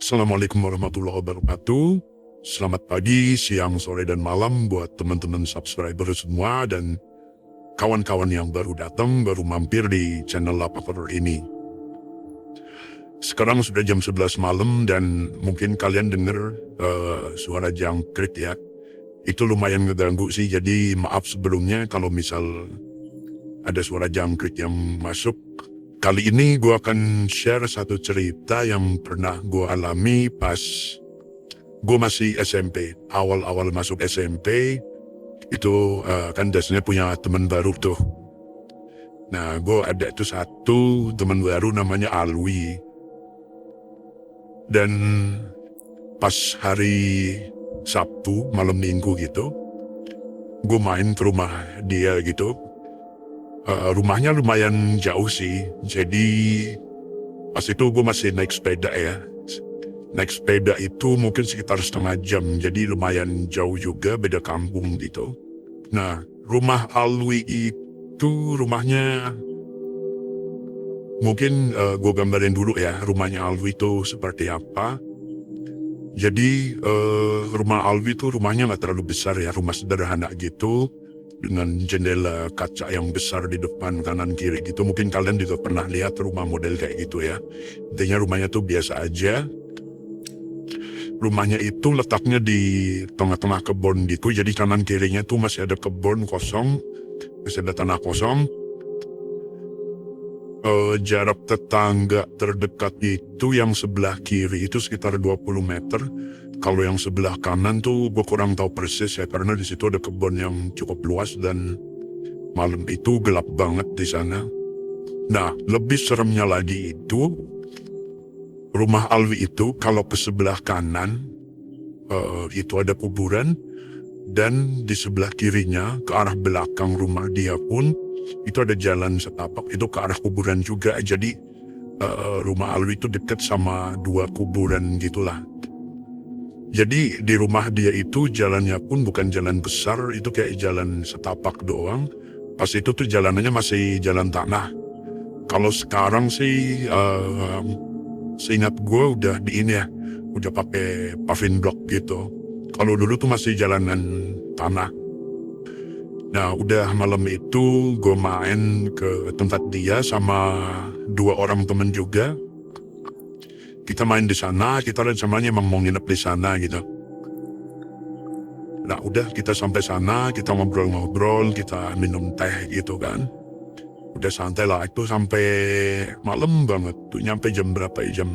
Assalamualaikum warahmatullahi wabarakatuh. Selamat pagi, siang, sore, dan malam buat teman-teman subscriber semua dan kawan-kawan yang baru datang, baru mampir di channel Lapak Horor ini. Sekarang sudah jam 11 malam dan mungkin kalian dengar suara jangkrik ya. Itu lumayan ngeganggu sih, jadi maaf sebelumnya kalau misal ada suara jangkrik yang masuk. Kali ini gue akan share satu cerita yang pernah gue alami pas gue masih SMP. Awal-awal masuk SMP, itu kan biasanya punya teman baru tuh. Nah, gue ada tuh satu teman baru namanya Alwi. Dan pas hari Sabtu, malam minggu gitu, gue main ke rumah dia gitu. Rumahnya lumayan jauh sih, jadi pas itu gue masih naik sepeda ya. Naik sepeda itu mungkin sekitar setengah jam, jadi lumayan jauh juga, beda kampung gitu. Nah, rumah Alwi itu rumahnya, mungkin gue gambarin dulu ya, rumahnya Alwi itu seperti apa. Jadi rumah Alwi itu rumahnya gak terlalu besar ya, rumah sederhana gitu. Dengan jendela kaca yang besar di depan kanan kiri gitu. Mungkin kalian juga pernah lihat rumah model kayak gitu ya. Intinya rumahnya tuh biasa aja. Rumahnya itu letaknya di tengah-tengah kebun gitu. Jadi kanan kirinya tuh masih ada kebun kosong. Masih ada tanah kosong. Jarak tetangga terdekat itu yang sebelah kiri itu sekitar 20 meter. Kalau yang sebelah kanan tuh gue kurang tahu persis ya, karena di situ ada kebun yang cukup luas dan malam itu gelap banget di sana. Nah, lebih seremnya lagi itu rumah Alwi itu kalau ke sebelah kanan itu ada kuburan, dan di sebelah kirinya ke arah belakang rumah dia pun itu ada jalan setapak itu ke arah kuburan juga. Jadi rumah Alwi itu dekat sama dua kuburan gitulah. Jadi di rumah dia itu jalannya pun bukan jalan besar, itu kayak jalan setapak doang. Pas itu tuh jalanannya masih jalan tanah. Kalau sekarang sih seingat gue udah di ini ya, udah pakai paving block gitu. Kalau dulu tuh masih jalanan tanah. Nah, udah malam itu gue main ke tempat dia sama dua orang temen juga. Kita main di sana, kita rencananya emang mau nginep di sana gitu. Nah, udah kita sampai sana, kita ngobrol-ngobrol, kita minum teh gitu kan. Udah santai lah, itu sampai malam banget. Tuh nyampe jam berapa ya? Jam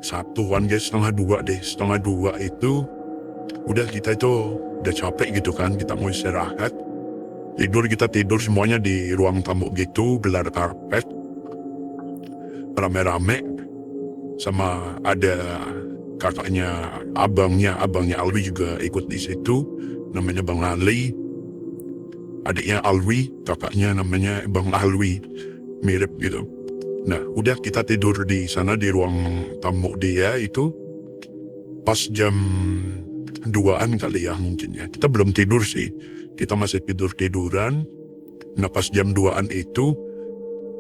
1-an guys, setengah 2 deh. Setengah 2 itu, udah kita itu udah capek gitu kan, kita mau istirahat. Kita tidur semuanya di ruang tamu gitu, gelar karpet. Rame-rame. Sama ada kakaknya, abangnya Alwi juga ikut di situ, namanya Bang Ali. Adiknya Alwi, kakaknya namanya Bang Alwi, mirip gitu. Nah, udah kita tidur di sana di ruang tamu dia itu pas jam 2-an kali ya mungkin ya. Kita belum tidur sih, kita masih tiduran. Nah, pas jam 2-an itu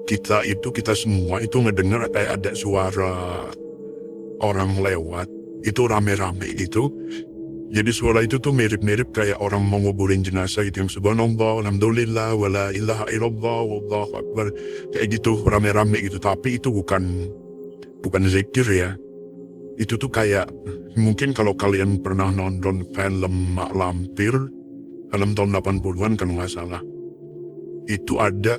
kita semua itu ngedengar kayak ada suara orang lewat, itu rame-rame gitu. Jadi suara itu tuh mirip-mirip kayak orang mau nguburin jenazah gitu, yang subhanallah, alhamdulillah, wala ilaha illallah, wallahu akbar, kayak gitu rame-rame gitu. Tapi itu bukan zikir ya. Itu tuh kayak, mungkin kalau kalian pernah nonton film Mak Lampir, film tahun 80-an kan nggak salah. Itu ada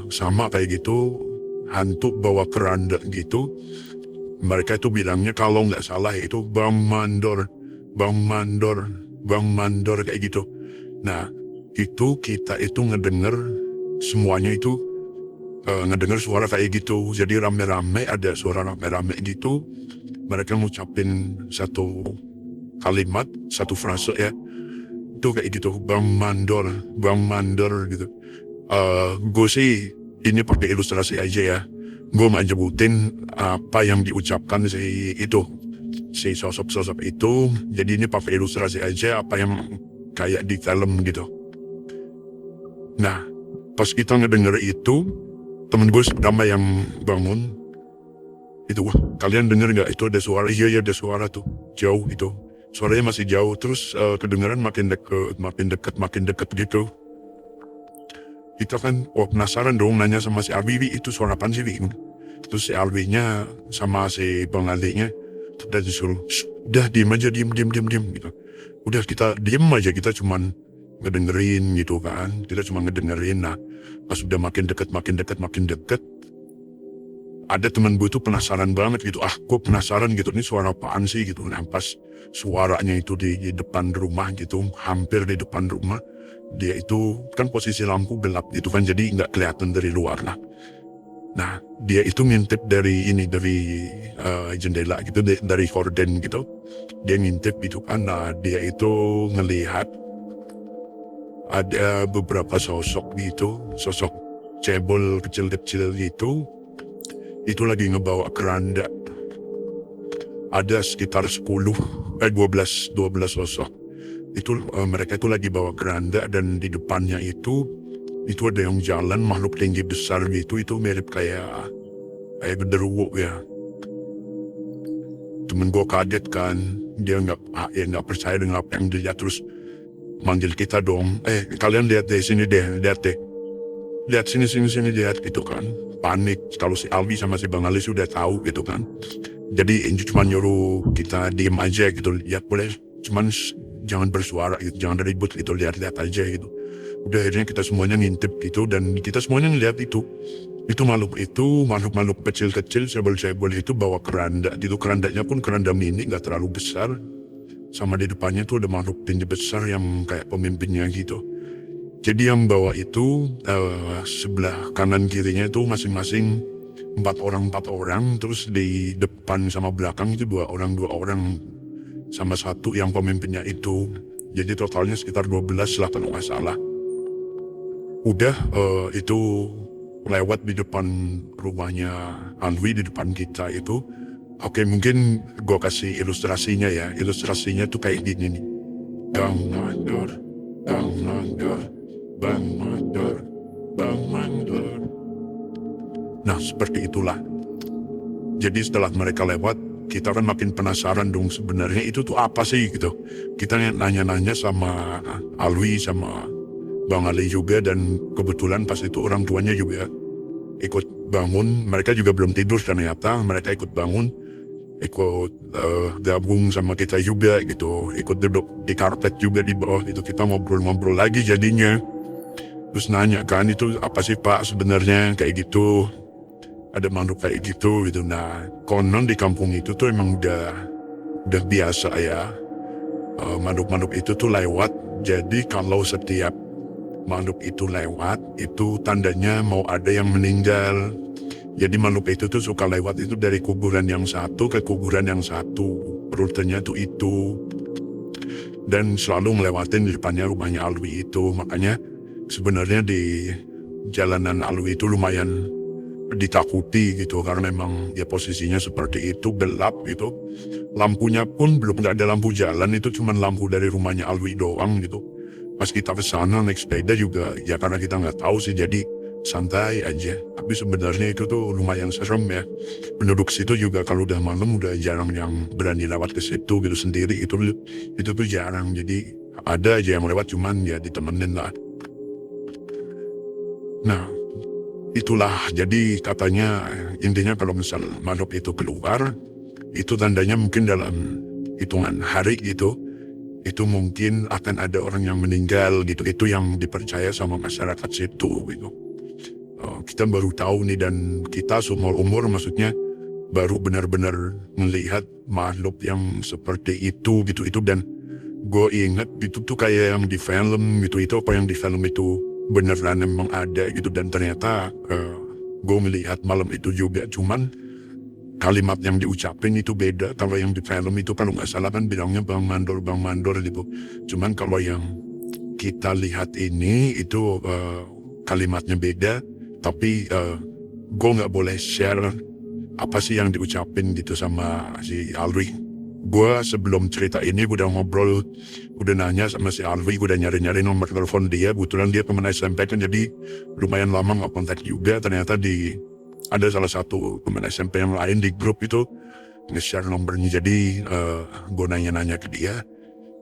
sama kayak gitu, hantu bawa keranda gitu. Mereka itu bilangnya kalau nggak salah itu Bang Mandor kayak gitu. Nah, itu kita itu ngedenger semuanya itu ngedenger suara kayak gitu. Jadi rame-rame, ada suara rame-rame gitu. Mereka ngucapin satu kalimat, satu frase ya. Itu kayak gitu, Bang Mandor gitu. Gue sih ini pakai ilustrasi aja ya. Gue gak nyebutin apa yang diucapkan si sosok-sosok itu. Jadi ini pakai ilustrasi aja apa yang kayak di film gitu. Nah, pas kita ngedenger itu, temen gue pertama yang bangun. Itu, wah, kalian denger nggak itu ada suara? Iya ada suara tuh, jauh itu. Suaranya masih jauh, terus kedengeran makin deket gitu. Kita kan, penasaran dong nanya sama si Alwi, "Wi, itu suara apaan sih, Wi?" Terus si Alwinya sama si Bang Alinya, udah disuruh, "Shh, udah diem aja, diem gitu. Udah kita diem aja, kita cuman ngedengerin gitu kan, kita cuma ngedengerin. Nah, pas udah makin deket, ada temen gue tuh penasaran banget gitu, gue penasaran gitu, ini suara apaan sih gitu. Nah, pas suaranya itu di depan rumah gitu, hampir di depan rumah, dia itu kan posisi lampu gelap gitu kan, jadi nggak kelihatan dari luar lah. Nah, dia itu ngintip dari jendela gitu, dari gorden gitu. Dia ngintip gitu kan, nah dia itu ngelihat ada beberapa sosok gitu, sosok cebol kecil-kecil gitu, itu lagi ngebawa keranda. Ada sekitar 12 sosok. Itu mereka itu lagi bawa keranda, dan di depannya itu ada yang jalan, makhluk tinggi besar gitu, itu mirip kayak genderuwo ya. Temen gue kaget kan, dia nggak percaya dengan apa yang dilihat, terus manggil kita dong, kalian lihat deh sini deh, lihat sini lihat gitu kan. Panik kalau si Alwi sama si Bang Ali sudah tahu gitu kan. Jadi ini cuma nyuruh kita diem aja gitu, lihat boleh, cuman jangan bersuara gitu, jangan ribut gitu, lihat aja gitu. Udah akhirnya kita semuanya ngintip gitu, dan kita semuanya ngeliat itu makhluk kecil-kecil cebol-cebol itu bawa keranda. Itu kerandanya pun keranda mini, nggak terlalu besar. Sama di depannya tuh ada makhluk tinggi besar yang kayak pemimpinnya gitu. Jadi yang bawa itu sebelah kanan kirinya itu masing-masing 4 orang, terus di depan sama belakang itu 2 orang, sama 1 yang pemimpinnya itu. Jadi totalnya sekitar 12 lah kalau nggak salah. Udah itu lewat di depan rumahnya Alwi, di depan kita itu. Oke, mungkin gue kasih ilustrasinya ya. Ilustrasinya tuh kayak gini nih. Bang Mandor. Nah, seperti itulah. Jadi setelah mereka lewat, kita kan makin penasaran dong, sebenarnya itu tuh apa sih gitu. Kita nanya-nanya sama Alwi sama Bang Ali juga, dan kebetulan pas itu orang tuanya juga ikut bangun. Mereka juga belum tidur ternyata, mereka ikut bangun, ikut gabung sama kita juga gitu, ikut duduk di karpet juga di bawah itu. Kita ngobrol-ngobrol lagi jadinya. Terus nanya kan, itu apa sih Pak sebenarnya kayak gitu, ada makhluk kayak gitu gitu. Nah, konon di kampung itu tuh emang udah biasa ya, makhluk-makhluk itu tuh lewat. Jadi kalau setiap makhluk itu lewat, itu tandanya mau ada yang meninggal. Jadi makhluk itu tuh suka lewat itu dari kuburan yang satu ke kuburan yang satu, rutenya tuh itu, dan selalu ngelewatin di depannya rumahnya Alwi itu. Makanya sebenarnya di jalanan Alwi itu lumayan ditakuti gitu, karena memang ya posisinya seperti itu, gelap gitu. Lampunya pun belum, nggak ada lampu jalan, itu cuma lampu dari rumahnya Alwi doang gitu. Pas kita kesana naik sepeda juga ya, karena kita nggak tahu sih, jadi santai aja. Tapi sebenarnya itu tuh lumayan serem ya. Penduduk situ juga kalau udah malam udah jarang yang berani lewat ke situ gitu sendiri. Itu tuh jarang. Jadi ada aja yang lewat, cuman ya ditemenin lah. Nah, itulah. Jadi katanya intinya kalau misal makhluk itu keluar, itu tandanya mungkin dalam hitungan hari gitu, itu mungkin akan ada orang yang meninggal gitu. Itu yang dipercaya sama masyarakat situ gitu. Kita baru tahu nih, dan kita seumur umur maksudnya baru benar-benar melihat makhluk yang seperti itu gitu. Dan gue ingat itu tuh kayak yang di film gitu. Itu apa yang di film itu beneran emang ada gitu. Dan ternyata gue melihat malam itu juga, cuman kalimat yang diucapin itu beda. Kalau yang di film itu kalau nggak salah kan bilangnya Bang Mandor gitu. Cuman kalau yang kita lihat ini itu kalimatnya beda. Tapi gue nggak boleh share apa sih yang diucapin gitu sama si Alwi. Gue sebelum cerita ini gue udah ngobrol, udah nanya sama si Alwi, gue udah nyari-nyari nomor telepon dia. Kebetulan dia teman SMP kan, jadi lumayan lama nggak kontak juga. Ternyata di ada salah satu teman SMP yang lain di grup itu nge-share nomornya. Jadi gue nanya-nanya ke dia,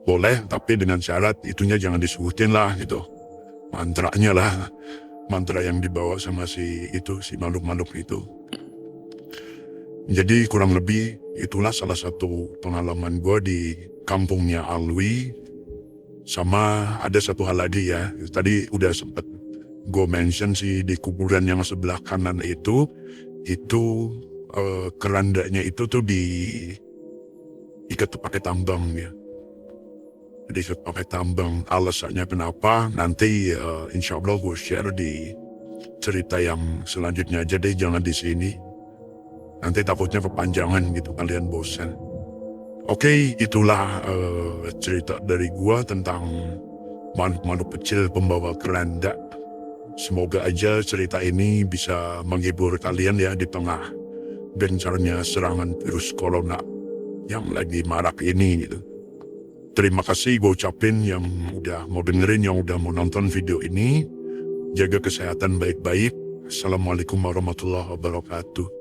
boleh tapi dengan syarat itunya jangan disebutin lah gitu. Mantranya lah, mantra yang dibawa sama si makhluk-makhluk itu. Jadi kurang lebih itulah salah satu pengalaman gue di kampungnya Alwi. Sama ada satu hal lagi ya, tadi udah sempet gue mention sih di kuburan yang sebelah kanan itu kerandanya itu tuh diikat pakai tambang ya. Diikat pakai tambang. Alasannya kenapa nanti insya Allah gue share di cerita yang selanjutnya aja deh, jangan di sini. Nanti takutnya kepanjangan gitu, kalian bosan. Oke, itulah cerita dari gua tentang makhluk-makhluk kecil pembawa keranda. Semoga aja cerita ini bisa menghibur kalian ya di tengah gencarnya serangan virus corona yang lagi marak ini gitu. Terima kasih gue ucapin yang udah mau dengerin, yang udah mau nonton video ini. Jaga kesehatan baik-baik. Assalamualaikum warahmatullahi wabarakatuh.